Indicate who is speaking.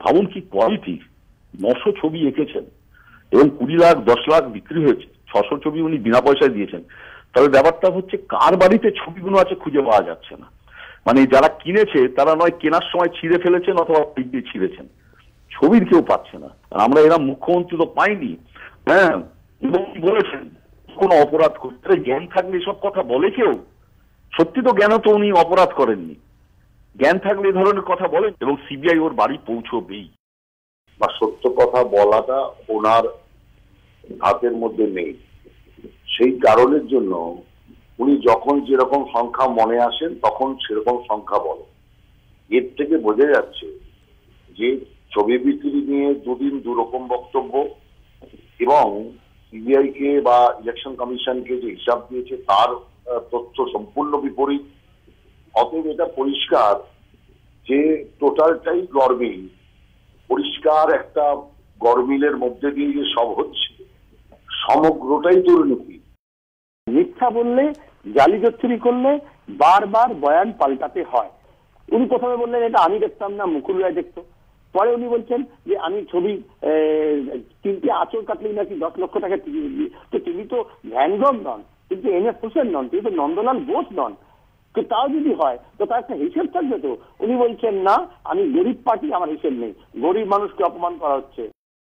Speaker 1: ভাবুন কি কোয়ালিটি, 900 ছবি এঁকেছেন এবং 20 লাখ 10 লাখ বিক্রি হয়েছে, 600 ছবি উনি বিনা পয়সায় দিয়েছেন। তবে ব্যাপারটা হচ্ছে কার বাড়িতে ছবিগুলো আছে খুঁজে পাওয়া যাচ্ছে না। মানে যারা কিনেছে তারা নয় কেনার সময় ছিঁড়ে ফেলেছেন অথবা দিয়ে ছিঁড়েছেন, ছবির কেউ পাচ্ছে না। আমরা এরা মুখ্যমন্ত্রী তো পাইনি। হ্যাঁ, এবং কি বলেছেন কোনো অপরাধ করতে, জ্ঞান থাকলে এসব কথা বলে কেউ? সত্যি তো জ্ঞানও তো উনি অপরাধ করেননি, জ্ঞান থাকলে এই ধরনের কথা বলেন। এবং সিবিআই ওর বাড়ি পৌঁছবেই।
Speaker 2: বা সত্য কথা বলাটা ওনার হাতের মধ্যে নেই, সেই কারণের জন্য উনি যখন যেরকম সংখ্যা মনে আসেন তখন সেরকম সংখ্যা বলেন। এর থেকে বোঝা যাচ্ছে যে ছবি বিক্রি নিয়ে দুদিন দুরকম বক্তব্য, এবং সিবিআই কে বা ইলেকশন কমিশনকে যে হিসাব দিয়েছে তার তথ্য সম্পূর্ণ বিপরীত। অতএব এটা পরিষ্কার যে টোটালটাই গরমিল, পরিষ্কার একটা গরমিলের মধ্যে দিয়ে যে সব হচ্ছে, সমগ্রটাই দুর্নীতি।
Speaker 3: মিথ্যা বললে, জালিয়াতি করলে বারবার বয়ান পাল্টাতে হয়। উনি প্রথমে বললেন এটা আমি দেখতাম না, মুকুল রায় দেখতো। পরে উনি বলছেন যে আমি ছবি 3টে আঁচল কাটলেই নাকি 10 লক্ষ টাকা টিকিট দিই। তো তিনি তো ভ্যান গগ নন, কিন্তু NF হোসেন নন, তিনি তো নন্দলাল বোস নন। তো তাও যদি হয় তো তার একটা হিসেব থাকবে তো। উনি বলছেন না আমি গরিব পার্টি, আমার হিসেব নেই, গরিব মানুষকে অপমান করা হচ্ছে।